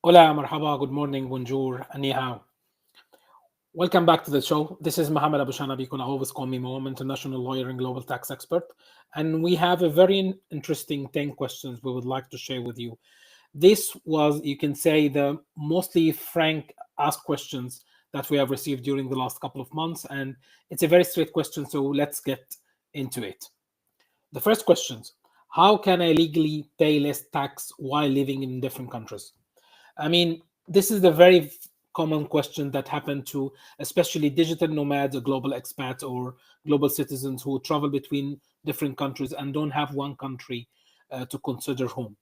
Hola, marhaba, good morning, bonjour, and ni hao. Welcome back to the show. This is Mohamed Aboshanab. You can always call me Mohamed, international lawyer and global tax expert. And we have a very interesting 10 questions we would like to share with you. This was, you can say, the mostly frank asked questions that we have received during the last couple of months. And it's a very straight question, so let's get into it. The first questions: how can I legally pay less tax while living in different countries? I mean, this is the very common question that happened to especially digital nomads or global expats or global citizens who travel between different countries and don't have one country to consider home.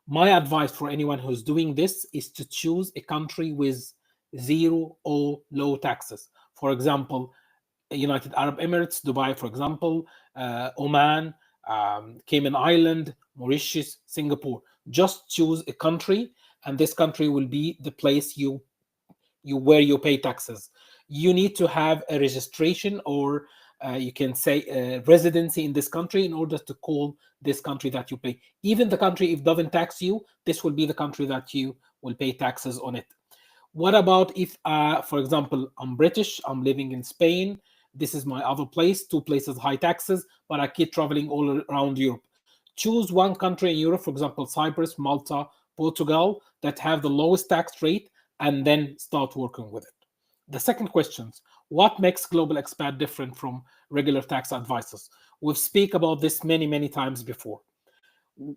My advice for anyone who's doing this is to choose a country with zero or low taxes. For example, United Arab Emirates, Dubai, for example, Oman, Cayman Island, Mauritius, Singapore. Just choose a country, and this country will be the place you where you pay taxes. You need to have a registration, or you can say a residency in this country in order to call this country that you pay. Even the country if doesn't tax you, this will be the country that you will pay taxes on it. What about if, for example, I'm British, I'm living in Spain, this is my other place, two places high taxes, but I keep traveling all around Europe. Choose one country in Europe, for example, Cyprus, Malta, Portugal, that have the lowest tax rate, and then start working with it. The second question: what makes global expat different from regular tax advisors? We've speak about this many times before.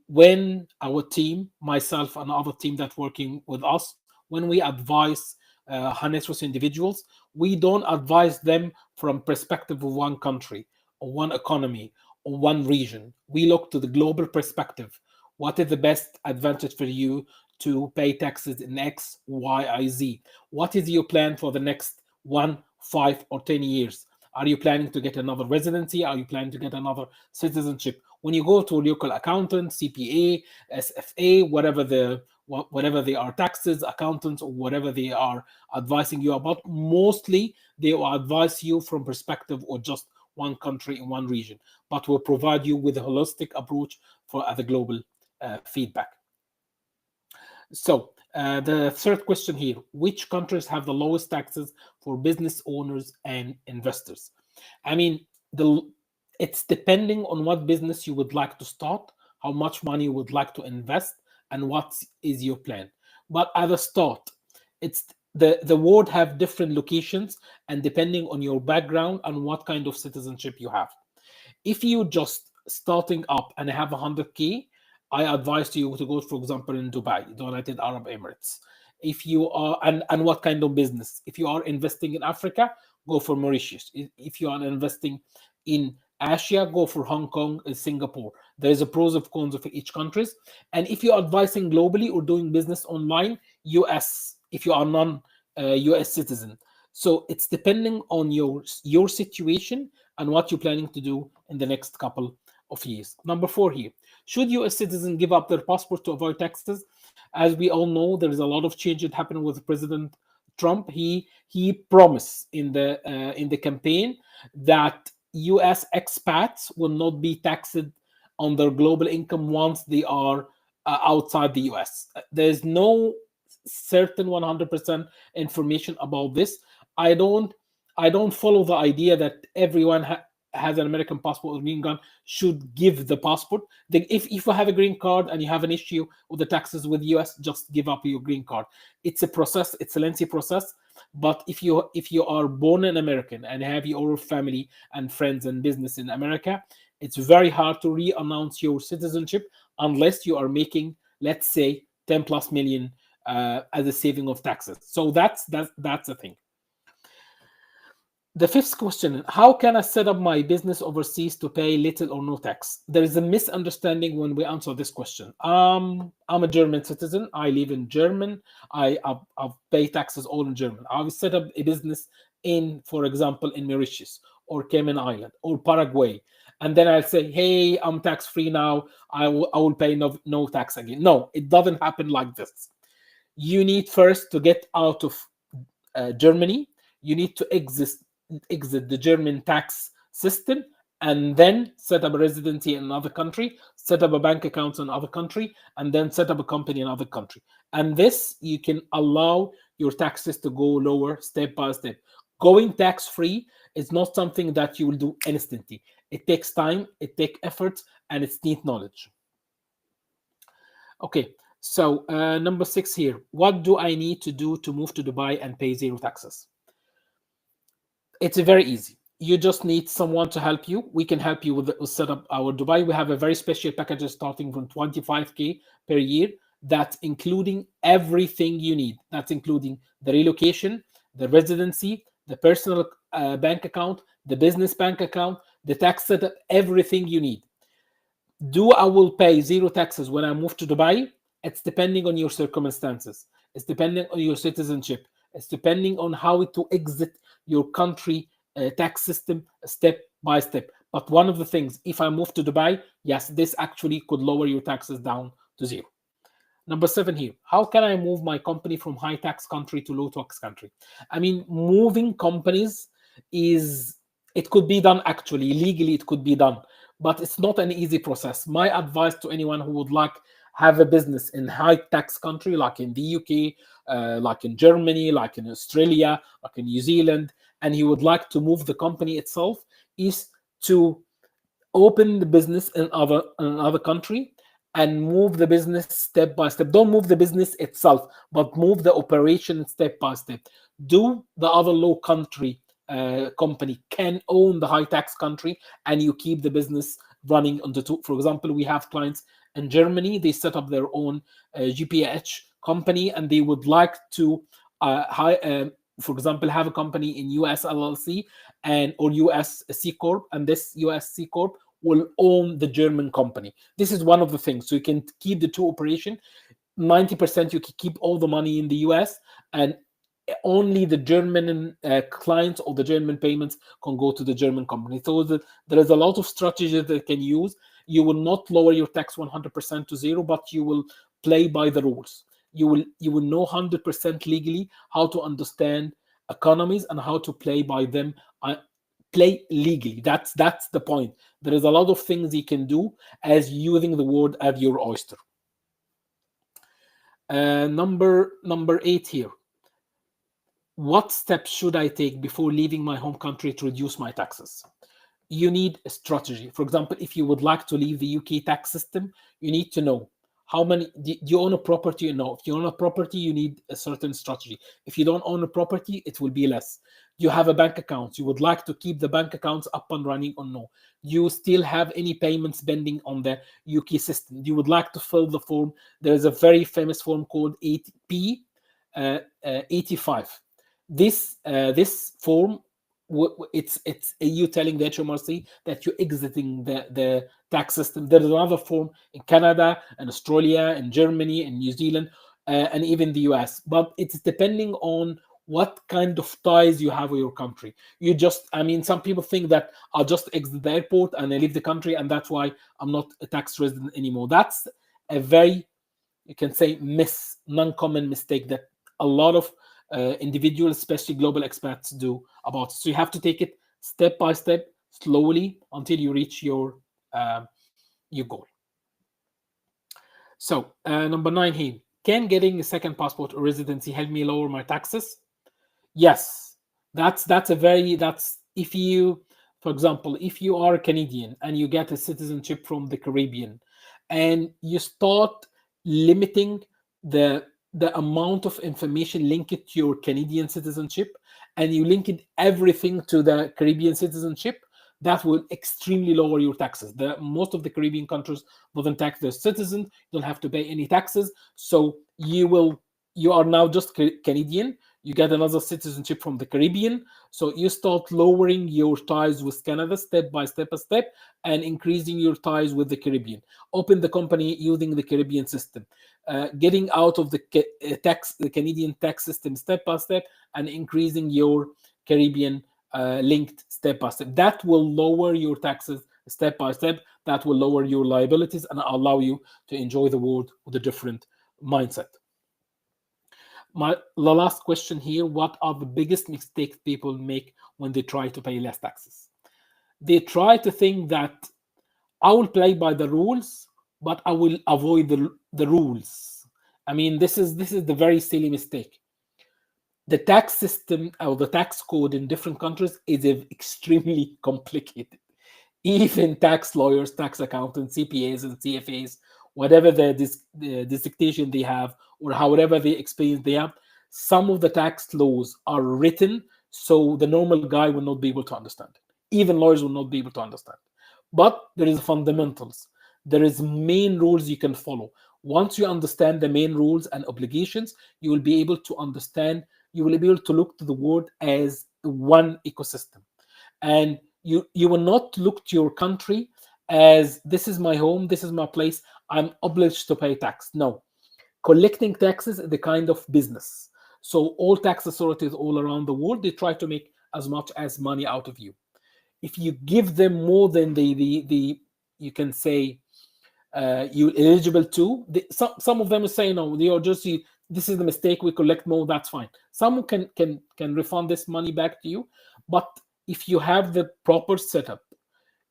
When our team, myself and other team that working with us, when we advise high net worth individuals, we don't advise them from perspective of one country or one economy or one region. We look to the global perspective. What is the best advantage for you to pay taxes in X, Y, I, Z? What is your plan for the next 1, 5, or 10 years? Are you planning to get another residency? Are you planning to get another citizenship? When you go to a local accountant, CPA, SFA, whatever they are, taxes, accountants, or whatever they are advising you about, mostly they will advise you from perspective or just one country in one region, but will provide you with a holistic approach for the global feedback. So the third question here: which countries have the lowest taxes for business owners and investors? I mean, the it's depending on what business you would like to start, how much money you would like to invest, and what is your plan. But at the start, it's the world have different locations, and depending on your background and what kind of citizenship you have. If you just starting up and have 100K, I advise you to go, for example, in Dubai, the United Arab Emirates. If you are, and what kind of business? If you are investing in Africa, go for Mauritius. If you are investing in Asia, go for Hong Kong and Singapore. There is a pros and cons of each countries. And if you're advising globally or doing business online, US, if you are non US citizen. So it's depending on your situation and what you're planning to do in the next couple of years. Number four here: should US citizen give up their passport to avoid taxes? As we all know, there is a lot of change that happened with President Trump. He promised in the campaign that US expats will not be taxed on their global income once they are outside the US. There's no certain 100% information about this. I don't I don't follow the idea that everyone has an American passport or green card should give the passport. If you have a green card and you have an issue with the taxes with US, just give up your green card. It's a process. It's a lengthy process. But if you are born an American and have your family and friends and business in America, it's very hard to re-announce your citizenship unless you are making, let's say, 10 plus million as a saving of taxes. So that's the thing. The fifth question: how can I set up my business overseas to pay little or no tax? There is a misunderstanding when we answer this question. I'm a German citizen. I live in German. I pay taxes all in German. I will set up a business in, for example, in Mauritius or Cayman Island or Paraguay. And then I'll say, hey, I'm tax free now. I will pay no tax again. No, it doesn't happen like this. You need first to get out of Germany. You need to exit the German tax system, and then set up a residency in another country, set up a bank account in another country, and then set up a company in another country. And this, you can allow your taxes to go lower step by step. Going tax-free is not something that you will do instantly. It takes time, it takes effort, and it's needs knowledge. Okay, so number 6 here. What do I need to do to move to Dubai and pay zero taxes? It's very easy. You just need someone to help you. We can help you with set up our Dubai. We have a very special package starting from 25K per year. That's including everything you need. That's including the relocation, the residency, the personal bank account, the business bank account, the tax setup, everything you need. Do I will pay zero taxes when I move to Dubai? It's depending on your circumstances. It's depending on your citizenship. It's depending on how to exit your country tax system step by step. But one of the things, if I move to Dubai, yes, this actually could lower your taxes down to zero. Number 7 here. How can I move my company from high tax country to low tax country? I mean, moving companies it could be done actually. Legally, it could be done, but it's not an easy process. My advice to anyone who would like have a business in high tax country, like in the UK, like in Germany, like in Australia, like in New Zealand, and he would like to move the company itself, is to open the business in another country and move the business step by step. Don't move the business itself, but move the operation step by step. Do the other low country company can own the high tax country, and you keep the business running on the two. For example, we have clients in Germany. They set up their own GPH company, and they would like to for example, have a company in US LLC or US C Corp, and this US C Corp will own the German company. This is one of the things. So you can keep the two operation. 90% you can keep all the money in the US, and only the German clients or the German payments can go to the German company. So there is a lot of strategies that you can use. You will not lower your tax 100% to zero, but you will play by the rules. You will know 100% legally how to understand economies and how to play by them. Play legally. That's the point. There is a lot of things you can do as using the word at your oyster. Number 8 here. What steps should I take before leaving my home country to reduce my taxes? You need a strategy. For example, if you would like to leave the UK tax system, you need to know how many. Do you own a property? No. If you own a property, you need a certain strategy. If you don't own a property, it will be less. You have a bank account. You would like to keep the bank accounts up and running or no? You still have any payments pending on the UK system? You would like to fill the form. There is a very famous form called 8P 85. This form, it's you telling the HMRC that you're exiting the tax system. There is another form in Canada and Australia and Germany and New Zealand and even the US, but it's depending on what kind of ties you have with your country. Some people think that I'll just exit the airport and I leave the country, and that's why I'm not a tax resident anymore. That's a very, you can say, non-common mistake that a lot of individuals, especially global expats, do about it. So you have to take it step by step, slowly, until you reach your goal. So number 9 here. Can getting a second passport or residency help me lower my taxes? Yes. If you, for example, if you are a Canadian and you get a citizenship from the Caribbean, and you start limiting the amount of information linked to your Canadian citizenship, and you link everything to the Caribbean citizenship, that will extremely lower your taxes. Most of the Caribbean countries doesn't tax their citizens. You don't have to pay any taxes. So you are now just Canadian. You get another citizenship from the Caribbean. So you start lowering your ties with Canada step by step, and increasing your ties with the Caribbean. Open the company using the Caribbean system. Getting out of the Canadian tax system step by step, and increasing your Caribbean linked step by step. That will lower your taxes step by step. That will lower your liabilities and allow you to enjoy the world with a different mindset. The last question here: what are the biggest mistakes people make when they try to pay less taxes? they try to think that I will play by the rules, but I will avoid the rules. I mean, this is the very silly mistake. The tax system or the tax code in different countries is extremely complicated. Even tax lawyers, tax accountants, CPAs, and CFAs, whatever the designation they have, or however the experience they have, some of the tax laws are written so the normal guy will not be able to understand it. Even lawyers will not be able to understand. But there is fundamentals. There is main rules you can follow. Once you understand the main rules and obligations, you will be able to understand. You will be able to look to the world as one ecosystem, and you will not look to your country as this is my home, this is my place, I'm obliged to pay tax. No, collecting taxes is the kind of business. So all tax authorities all around the world, they try to make as much as money out of you. If you give them more than the you can say you eligible to, some of them are saying, no, you're just this is the mistake, we collect more, that's fine. Some can refund this money back to you. But if you have the proper setup,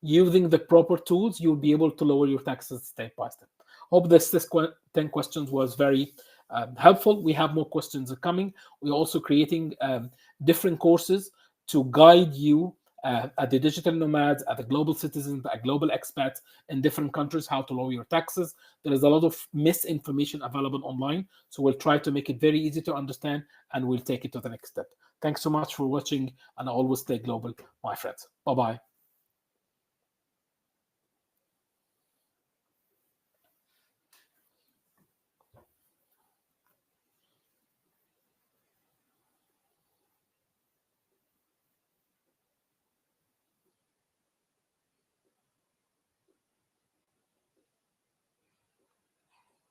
using the proper tools, you'll be able to lower your taxes step by step. Hope this 10 questions was very helpful. We have more questions coming. We're also creating different courses to guide you at the digital nomads, at the global citizens, at global expats in different countries, how to lower your taxes. There is a lot of misinformation available online, so we'll try to make it very easy to understand, and we'll take it to the next step. Thanks so much for watching, and always stay global, my friends. Bye-bye.